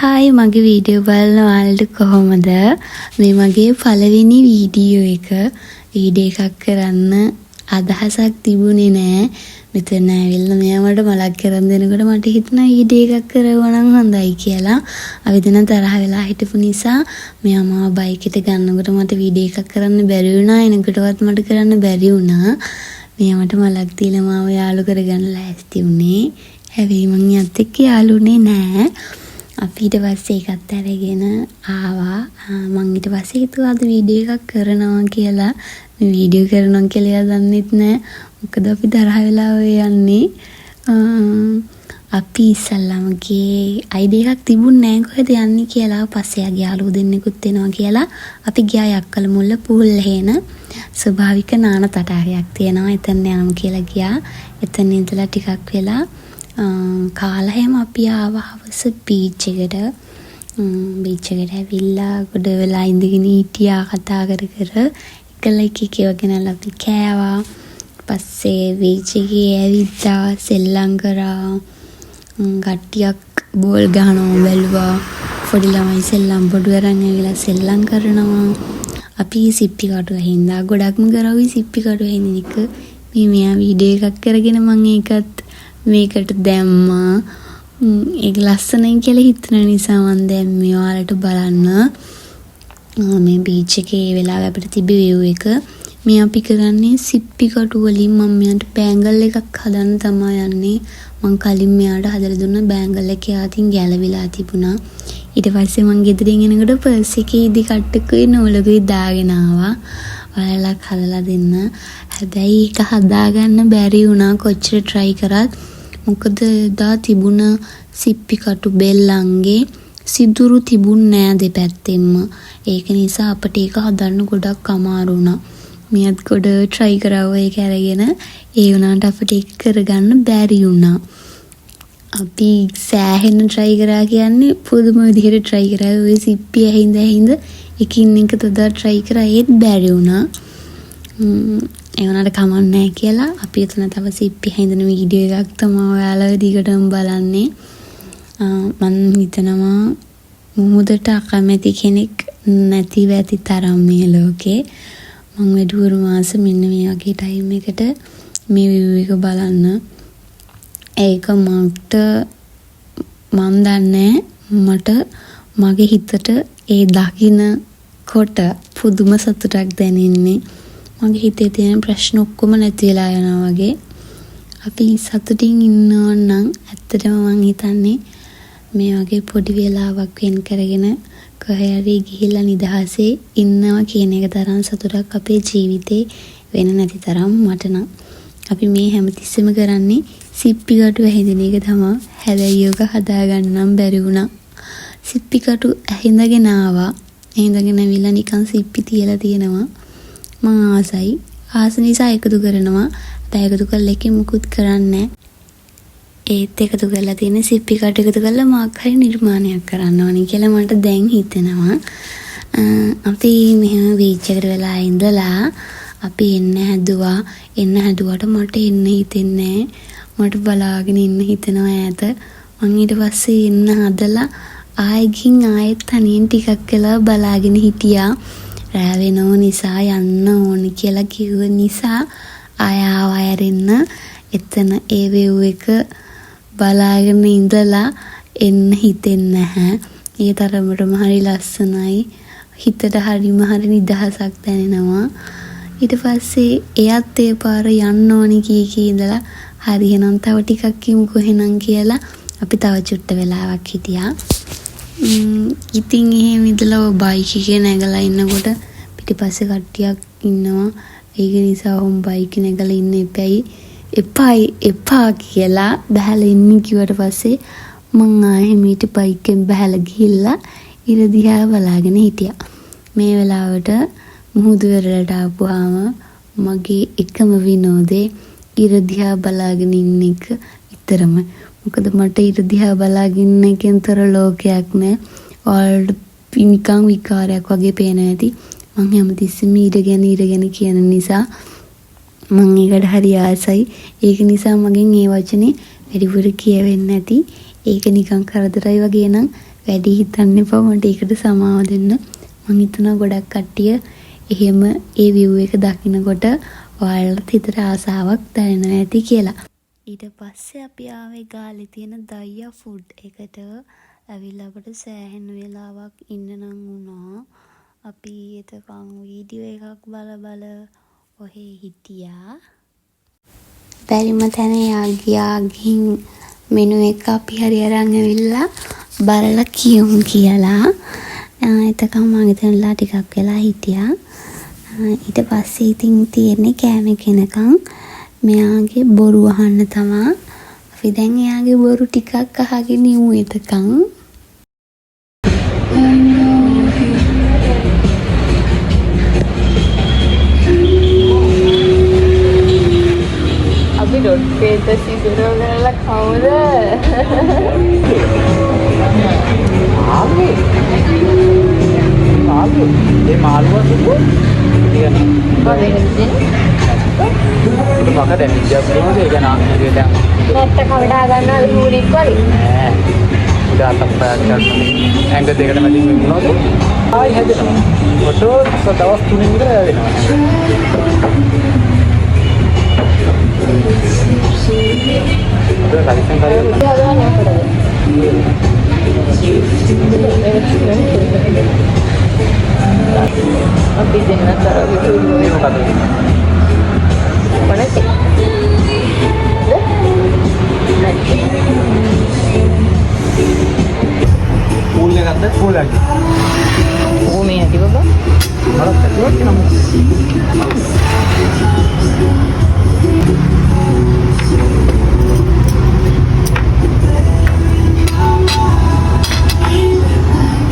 Hi මගේ video බලන ඔයාලට කොහොමද? මේ මගේ පළවෙනි වීඩියෝ එකක් කරන්න අදහසක් තිබුණේ නෑ. මෙතන ඇවිල්ලා මෙයාට මලක් කරන් දෙනකොට මට හිතුණා වීඩියෝ එකක් කරවුවා නම් හොඳයි කියලා. අපි දෙන තරහ වෙලා හිටපු නිසා මෙයා මාව බයික් එකට ගන්නකොට මට වීඩියෝ එකක් කරන්න බැරි වුණා. එනකොටවත් මට කරන්න බැරි වුණා. මෙයා මට මලක් දීලා මාව යාළු කරගන්න ලෑස්ති වුණේ. හැබැයි මං යත් එක්ක යාළුනේ නෑ. අපි ඊට පස්සේ ඒකත් අරගෙන ආවා. මං ඊට පස්සේ හිතුවා අද වීඩියෝ එකක් කරනවා කියලා. මේ වීඩියෝ කරනවා කියලා දන්නෙත් නෑ. මොකද අපි තරහ වෙලා ඔය යන්නේ. අපි ඉස්සල්ලාම ගියේ අයිඩියා එකක් තිබුණේ නෑ කොහෙද යන්නේ කියලා. පස්සේ ආගේ යාළුවෝ දෙන්නෙකුත් එනවා කියලා අපි ගියා යක්කල මුල්ල පූල් හේන ස්වභාවික නාන තටාකයක් තියෙනවා. එතන යනවා කියලා ගියා. එතන ඉඳලා ටිකක් වෙලා කාලා හැම අපි ආවා හවස බීච් එකට. බීච් එකට ඇවිල්ලා ගොඩ වෙලා ඉඳගෙන හිටියා කතා කර එකල එක ගෙනල්ලා අපි කෑවා. පස්සේ බීච් එකේ ඇවිද්දා සෙල්ලම් කරා. කට්ටියක් බෝල් ගහනවා බැලුවා. පොඩි ළමයි සෙල්ලම් බඩු අරන් ඇවිල්ලා සෙල්ලම් කරනවා. අපි සිප්පි කටුව හින්දා ගොඩක්ම කරවි සිප්පි කටුව හින්දික මෙයා වීඩියෝ එකක් කරගෙන මම ඒකත් මේකට දැම්මා. ඒක ලස්සනයි කියලා හිතන නිසා මම දැම්මේ ඔයාලට බලන්න. මේ බීච් එකේ ඒ වෙලාව අපිට තිබ්බ view එක. මේ අපි කරන්නේ සිප්පි කටු වලින් මම මෙයාට බෑන්ගල් එකක් හදන්න තමයි යන්නේ. මම කලින් මෙයාට හදලා දුන්න බෑන්ගල් එක යාතින් ගැලවිලා තිබුණා. ඊට පස්සේ මම ගෙදරින් එනකොට පර්ස් එකේ ඉදි කට්ටකුයි නූලකුයි දාගෙන ආවා. ඔයාලා හදලා දෙන්න. හැබැයි ඒක හදාගන්න බැරි වුණා කොච්චර try කරත්. මොකද දා තිබුණ සිප්පි කටු බෙල්ලන්ගේ සිදුරු තිබුණ නෑ දෙපැත්තෙම. ඒක නිසා අපිට ඒක හදන්න ගොඩක් අමාරු වුණා. මියත් ගොඩ try කරාව ඒක අරගෙන ඒ වුණාට අපිට ඒක කරගන්න බැරි වුණා. අපි සෑහෙන try කරා කියන්නේ පුදුම විදිහට try කරා. ඔය සිප්පි ඇහිඳ එකින් එක තදා try කරා ඒත් බැරි වුණා. ඒ වුණාට කමක් නැහැ කියලා අපි එතන තව සිප්පි හැඳින වීඩියෝ එකක් තමයි ඔයාලා දිගටම බලන්නේ. මම හිතනවා මුහුදට අකමැති කෙනෙක් නැතිව ඇති තරම් මේ ලෝකේ. මම වැඩිවුරු මාස මෙන්න මේ වගේ ටයිම් එකට මේ view එක බලන්න. ඒක මට මන් දන්නේ මට මගේ හිතට ඒ දකින්න කොට පුදුම සතුටක් දැනෙන්නේ. මගේ හිතේ තියෙන ප්‍රශ්න ඔක්කොම නැති වෙලා යනවා වගේ. අපි සතුටින් ඉන්නවා නම් ඇත්තටම මං හිතන්නේ මේ වගේ පොඩි වෙලාවක් වෙන් කරගෙන කොහේ හරි ගිහිල්ලා නිදහසේ ඉන්නවා කියන එක තරම් සතුටක් අපේ ජීවිතේ වෙන නැති තරම් මට නම්. අපි මේ හැමතිස්සෙම කරන්නේ සිප්පි කටු ඇහිඳින එක තමයි. හැබැයි යෝග හදාගන්න නම් බැරි වුණා. සිප්පි කටු ඇහිඳගෙන ආවා. ඇහිඳගෙන ඇවිල්ලා නිකන් සිප්පි තියලා තියෙනවා. මම ආස නිසා එකතු කරනවා. හැබැයි එකතු කරලා එකේ මුකුත් කරන්නේ ඒත් එකතු කරලා තියෙන සිප්පි කටු එකතු කරලා මාක් හරි නිර්මාණයක් කරන්න ඕනේ කියලා මට දැන් හිතෙනවා. අපි මෙහෙම බීච් එකට වෙලා ඉඳලා අපි එන්න හැදුවට මට එන්න හිතෙන්නේ මට බලාගෙන ඉන්න හිතෙනවා ඈත. මං ඊට පස්සේ එන්න හදලා ආයෙත් තනියෙන් ටිකක් වෙලා බලාගෙන හිටියා. රෑ වෙනව නිසා යන්න ඕනි කියලා කිව්ව නිසා ආයෙන්න එතන ඒ view එක බලාගෙන ඉඳලා එන්න හිතෙන්නේ නැහැ. ඒ තරමටම හරි ලස්සනයි. හිතට හරිම හරි නිදහසක් දැනෙනවා. ඊට පස්සේ එයත් ඒ පාර යන්න ඕනි කී ඉඳලා හරි එහෙනම් තව ටිකක් යමුකෝ එහෙනම් කියලා අපි තව චුට්ට වෙලාවක් හිටියා. ඉතින් එහෙම ඉඳලා බයික් එකේ නැගලා ඉන්නකොට පිටිපස්සේ කට්ටියක් ඉන්නවා. ඒක නිසා වොම් බයික් නැගලා ඉන්න එපා කියලා බහැලා ඉන්න කිව්වට පස්සේ මං ආයෙ මීට බයික් එකෙන් බහැලා ගිහිල්ලා ඉර දිහා බලාගෙන හිටියා. මේ වෙලාවට මුහුදු වෙරළට ආපුවාම මගේ එකම විනෝදේ ඉර දිහා බලාගෙන ඉන්න එක විතරමයි. මොකද මට ඉර දිහා බලාගෙන ඉන්න එකෙන්තර ලෝකයක් නෑ. ඔයාලට නිකන් විකාරයක් වගේ පේන ඇති. මං හැමතිස්සෙම ඉරගෙන කියන නිසා මං ඒකට හරි ආසයි. ඒක නිසා මගෙන් මේ වචනේ වැඩිපුර කියවෙන්නේ නැති. ඒක නිකන් කරදරයි වගේ නම් වැඩි හිතන්න එපා. මට ඒකට සමාව දෙන්න. මං හිතනවා ගොඩක් කට්ටිය එහෙම ඒ view එක දකිනකොට ඔයාලට හිතට ආසාවක් දැනෙනවා ඇති කියලා. ඊට පස්සේ අපි ආවේ ගාලේ තියෙන දයියා ෆුඩ් එකට. ඇවිල්ලා අපිට සෑහෙන වෙලාවක් ඉන්න නම් වුණා. අපි එතකන් වීඩියෝ එකක් බල ඔහේ හිටියා. බැරිම තැන ගිහින් මෙනු එක අපි හරි අරන් ඇවිල්ලා බලලා කියමු කියලා. එතකන් මම හිතනලා ටිකක් වෙලා හිටියා. ඊට පස්සේ ඉතින් තියෙන්නේ කෑම කෙනකන් මෙයාගේ බොරු අහන්න තමයි. අපි දැන් එයාගේ බොරු ටිකක් අහගෙන ඉමු එතකන්. අපි ඩොට් පේත සිදුරෝ කරලා කවුද? ආවේ. ඒ මාළුවා දුන්නු. ඉතින් මොකද දැන් ඉජ්ජත් දෙනවද ඒක නාන්නේ දැන් නැත්ත කවඩා ගන්නවා ලූරික් වගේ නෑ උඩ අතක් පාගන්න ඇඟ දෙකට මැදින් වෙනවද ආයි හැදෙනවා ෆොටෝ දවස් 3 විතර වෙනවා ඒක ලයිසන් කාර්යය අපි දෙන්න තරම් ඒක මොකද Panasik. Pool එක ගත්ත pool එක. ඕ මේ ඇති බබා. මරත් ඇතුලට නමු.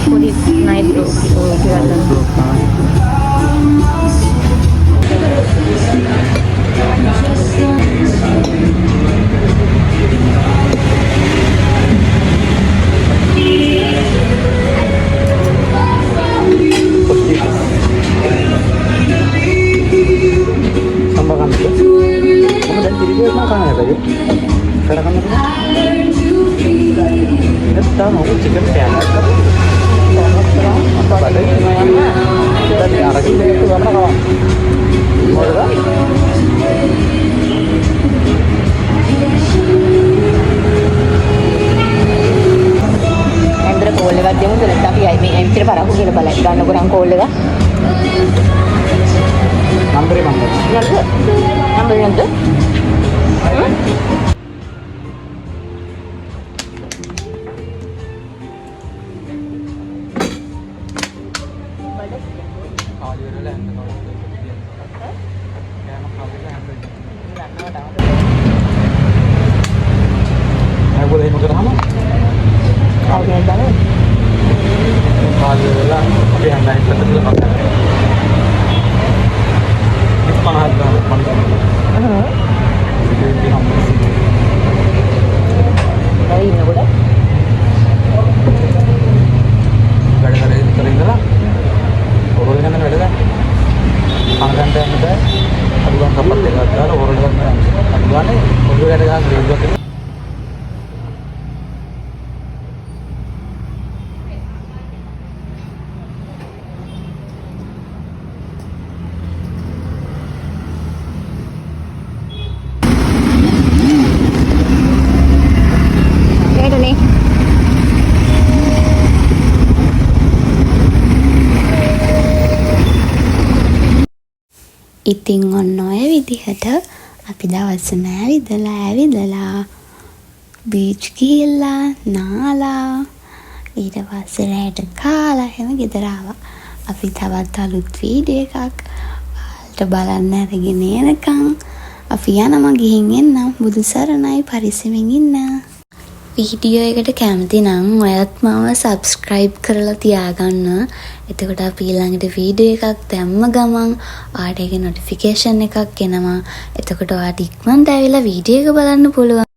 පොඩි නයිට්‍රෝ කියලා kurang kol ka? Number yang tu? Boleh makan apa? Kau yang mana? Alhamdulillah, tapi yang lain betul betul makan. Ini panas banget, panas. Jadi hampir sih. Dari ini boleh? Gara-gara itu kering lah. Orang kan ada kan? Angkat yang ada, aduan kapat yang ada, orang kan aduan ni, orang ada kan ribuan tu. ඉතින් ඔන්න ඔය විදිහට අපි දවසම ඇවිදලා beach ගිහිල්ලා නාලා ඊට පස්සේ රැට කාලා එහෙම ගෙදර ආවා. අපි තවත් අලුත් වීඩියෝ එකක් ඔයාලට බලන්න අරගෙන එනකන් අපි යනවා ගිහින් එන්නම්. බුදු සරණයි, පරිස්සමෙන් ඉන්න. වීඩියෝ එකට කැමති නම් ඔයත් මාව subscribe කරලා තියාගන්න. එතකොට අපි ඊළඟට වීඩියෝ එකක් දැම්ම ගමන් ඔයාට ඒකේ notification එකක් එනවා. එතකොට ඔයාට ඉක්මනට ඇවිල්ලා වීඩියෝ එක බලන්න පුළුවන්.